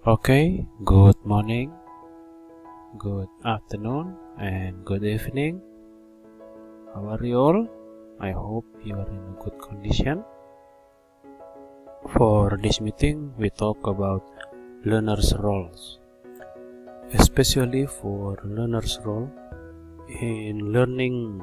Okay, good morning, good afternoon, and good evening. How are you all? I hope you are in a good condition. For this meeting, we talk about learner's roles, especially for learner's role in learning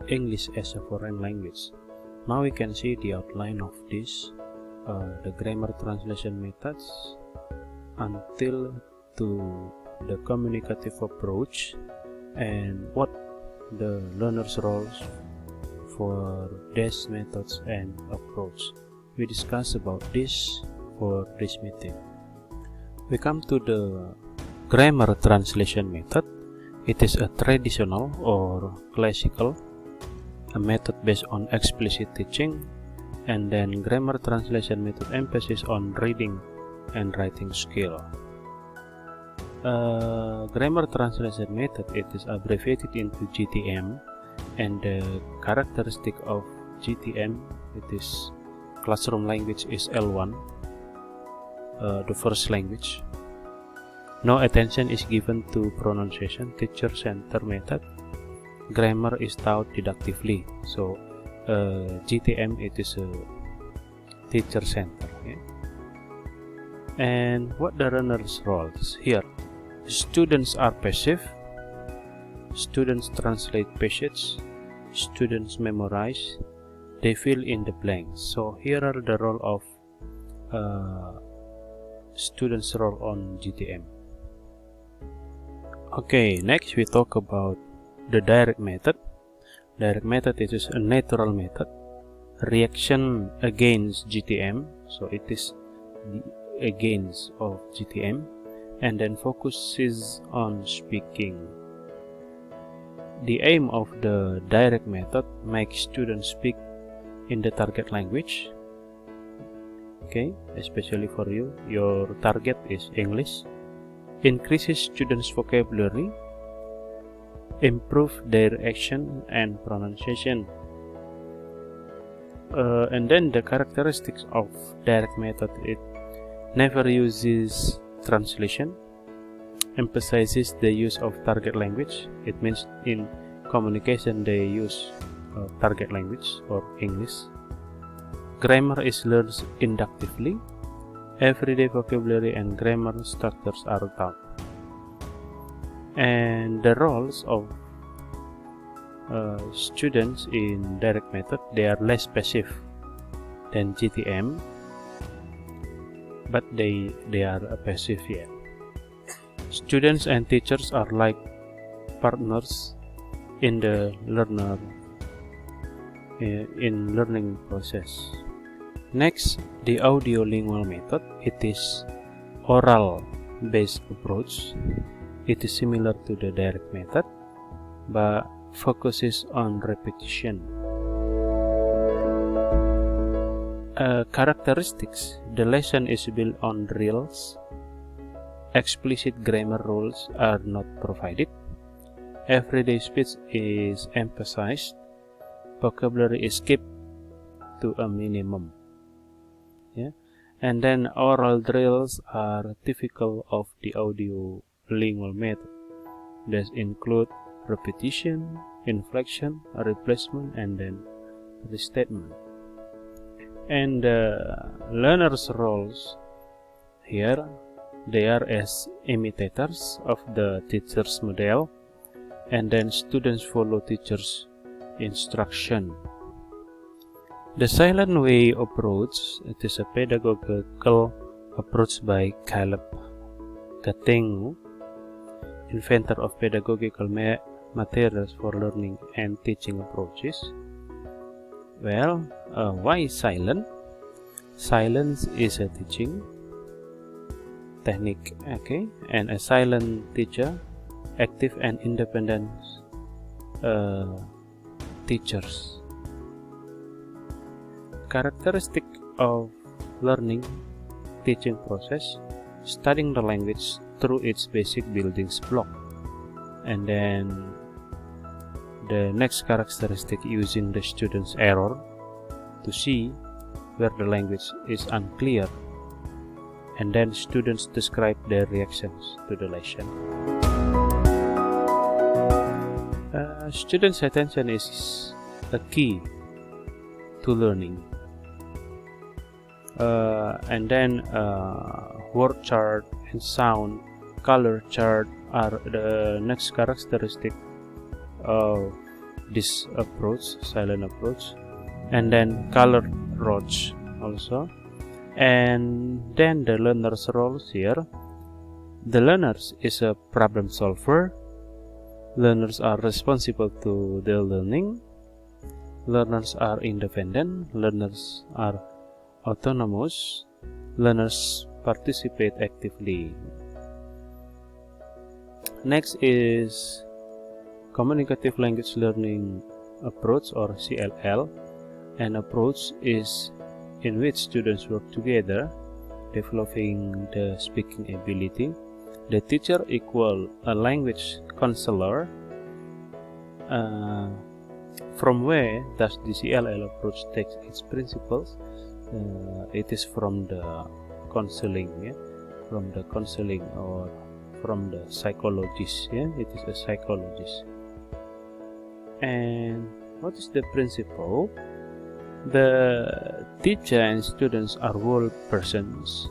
English as a foreign language. Now we can see the outline of this. The grammar translation methods until to the communicative approach and what the learner's roles for these methods and approach. We discuss about this for this meeting. We come to the grammar translation method. It is a traditional or classical, a method based on explicit teaching, and then grammar translation method emphasis on reading and writing skill. Grammar translation method, it is abbreviated into GTM, and the characteristic of GTM, it is classroom language is L1, the first language. No attention is given to pronunciation, teacher-centered method. Grammar is taught deductively. So GTM, it is a teacher center. Okay? And what the learner's roles here? Students are passive. Students translate passage. Students memorize. They fill in the blanks. So here are the role of students' role on GTM. Okay, next we talk about the direct method. Direct method is a natural method, reaction against GTM, so it is the against of GTM, and then focuses on speaking. The aim of the direct method makes students speak in the target language. Okay, especially for you, your target is English. Increases students' vocabulary, improve their action and pronunciation. And then the characteristics of direct method, it never uses translation, emphasizes the use of target language. It means in communication they use target language or English. Grammar is learned inductively. Everyday vocabulary and grammar structures are taught. And the roles of students in direct method, they are less passive than GTM, but they are passive here. Students and teachers are like partners in the learning process. Next, the audiolingual method, it is oral based approach. It is similar to the direct method, but focuses on repetition. Characteristics, the lesson is built on drills. Explicit grammar rules are not provided. Everyday speech is emphasized. Vocabulary is kept to a minimum. Yeah? And then oral drills are typical of the audiolingual method. These include repetition, inflection, replacement, and then restatement. And learners' roles here, they are as imitators of the teacher's model, and then students follow teacher's instruction. The silent way approach, it is a pedagogical approach by Caleb Gatengu, inventor of pedagogical materials for learning and teaching approaches. Well, why silent? Silence is a teaching technique, okay, and a silent teacher, active and independent teachers. Characteristic of learning teaching process, studying the language through its basic building block, and then the next characteristic, using the student's error to see where the language is unclear, and then students describe their reactions to the lesson. Students' attention is a key to learning. And then word chart and sound color chart are the next characteristic of this approach, silent approach. And then color rods also. And then the learner's roles here. The learners is a problem solver. Learners are responsible to their learning. Learners are independent. Learners are autonomous. Learners participate actively. Next is communicative language learning approach, or CLL. An approach is in which students work together, developing the speaking ability. The teacher equal a language counselor. From where does the CLL approach take its principles? It is from the counseling, from the counseling or from the psychologist. It is a psychologist. And what is the principle? The teacher and students are whole persons.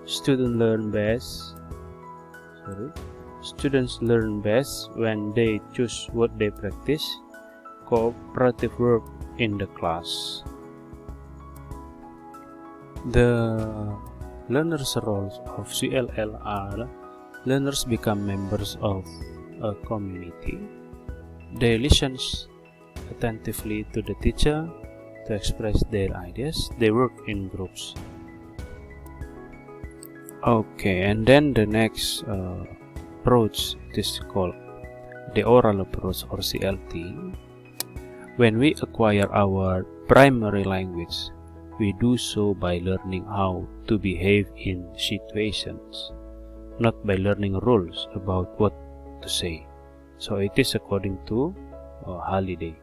Students learn best when they choose what they practice. Cooperative work in the class. The learners' roles of CLL are: learners become members of a community. They listen attentively to the teacher to express their ideas. They work in groups. Okay, and then the next approach is called the oral approach, or CLT. When we acquire our primary language, we do so by learning how to behave in situations, not by learning rules about what to say. So it is according to Halliday.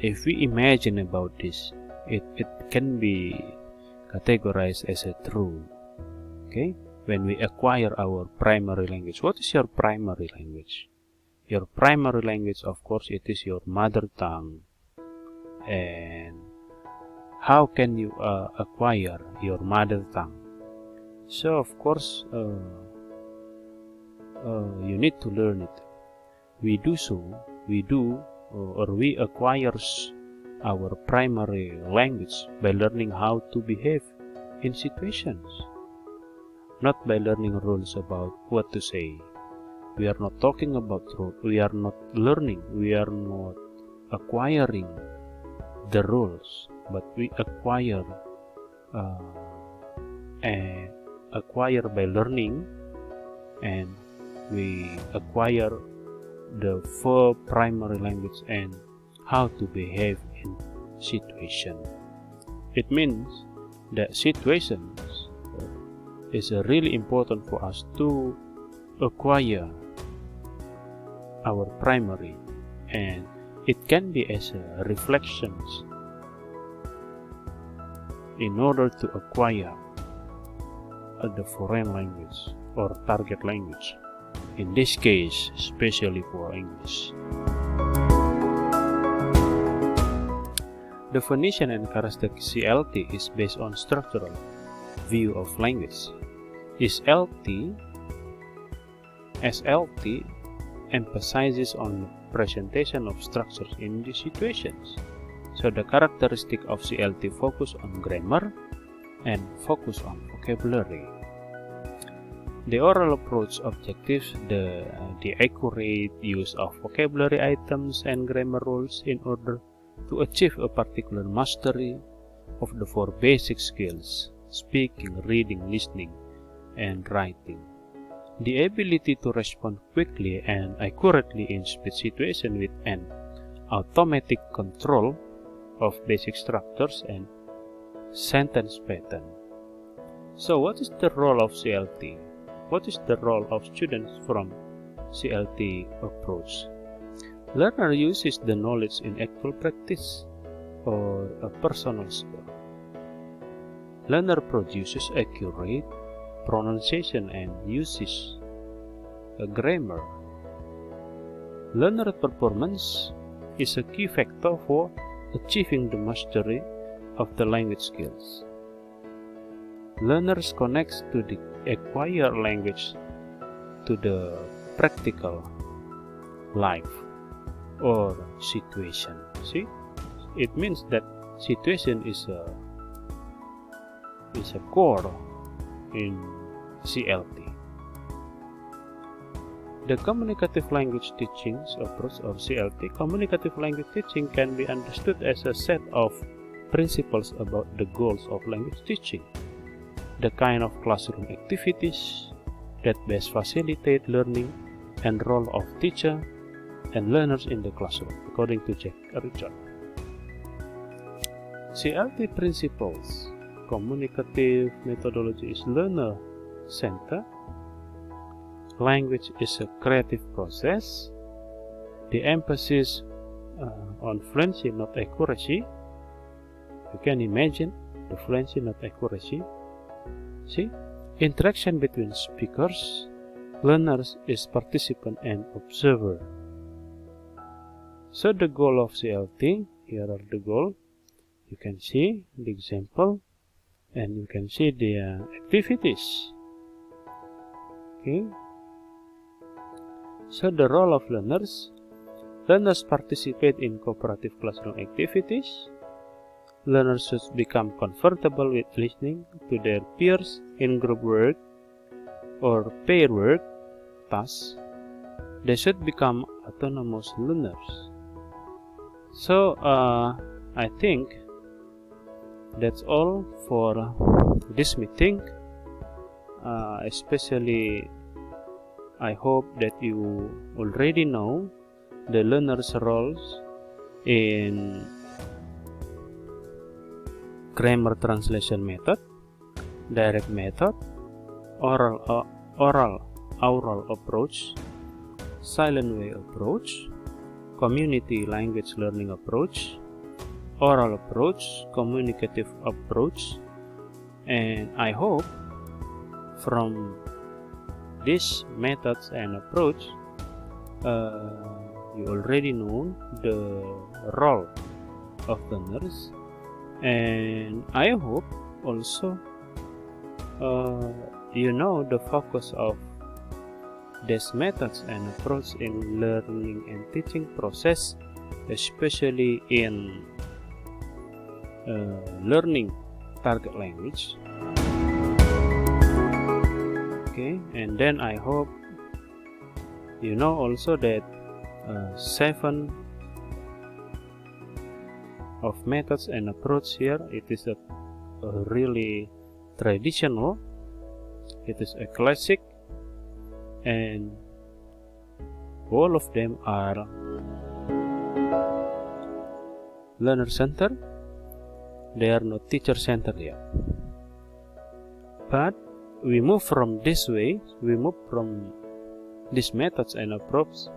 If we imagine about this, it can be categorized as a true. Okay, when we acquire our primary language. What is your primary language? Your primary language, of course, it is your mother tongue. And how can you acquire your mother tongue? So, of course, you need to learn it. We acquire our primary language by learning how to behave in situations, not by learning rules about what to say. We are not talking about rules. We are not learning. We are not acquiring the rules, but we acquire by learning, and we acquire the four primary language and how to behave in situation. It means that situations is really important for us to acquire our primary, and it can be as a reflections in order to acquire the foreign language or target language, in this case especially for English. Definition and characteristic CLT is based on structural view of language. SLT emphasizes on presentation of structures in the situations. So the characteristic of CLT focus on grammar and focus on vocabulary. The oral approach objectives the accurate use of vocabulary items and grammar rules in order to achieve a particular mastery of the four basic skills: speaking, reading, listening, and writing. The ability to respond quickly and accurately in speech situation with an automatic control of basic structures and sentence pattern. So what is the role of CLT? What is the role of students from CLT approach? Learner uses the knowledge in actual practice or a personal skill. Learner produces accurate pronunciation and uses a grammar. Learner performance is a key factor for achieving the mastery of the language skills. Learners connect to the acquired language to the practical life or situation. See, it means that situation is a core in CLT. The communicative language teachings approach of CLT. Communicative language teaching can be understood as a set of principles about the goals of language teaching, the kind of classroom activities that best facilitate learning, and role of teacher and learners in the classroom, according to Jack Richard. CLT principles. Communicative methodology is learner-centered. Language is a creative process. The emphasis on fluency, not accuracy. You can imagine the fluency, not accuracy. See, interaction between speakers, learners is participant and observer. So the goal of CLT, here are the goal. You can see the example and you can see the activities. Okay. So the role of learners. Learners participate in cooperative classroom activities. Learners should become comfortable with listening to their peers in group work or pair work tasks. They should become autonomous learners. So I think that's all for this meeting. Especially I hope that you already know the learners' roles in grammar translation method, direct method, oral approach, silent way approach, community language learning approach, oral approach, communicative approach, and I hope from these methods and approach you already know the role of learners, and I hope also you know the focus of these methods and approach in learning and teaching process, especially in learning target language. Okay, and then I hope you know also that 7 of methods and approach here, it is a really traditional, it is a classic, and all of them are learner centered. They are not teacher centered yet, but we move from this way, we move from these methods and approach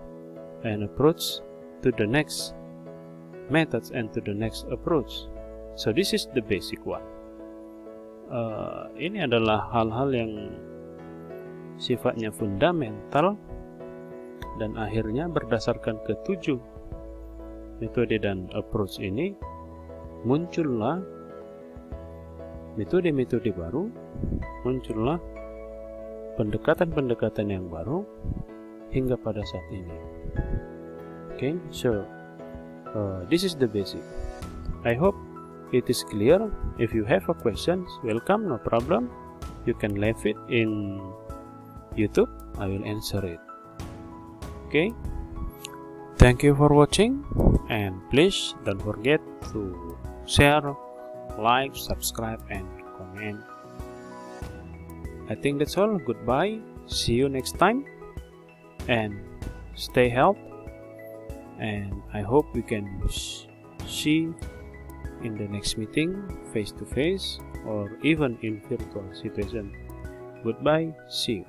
to the next methods and to the next approach. So this is the basic one. Ini adalah hal-hal yang sifatnya fundamental, dan akhirnya berdasarkan ketujuh metode dan approach ini muncullah metode-metode baru, muncullah pendekatan-pendekatan yang baru hingga pada saat ini. Okay, so this is the basic. I hope it is clear. If you have a question, welcome, no problem. You can leave it in YouTube. I will answer it. Okay. Thank you for watching, and please don't forget to share, like, subscribe, and comment. I think that's all. Goodbye. See you next time, and stay healthy. And I hope we can see in the next meeting, face to face, or even in virtual situation. Goodbye. See you.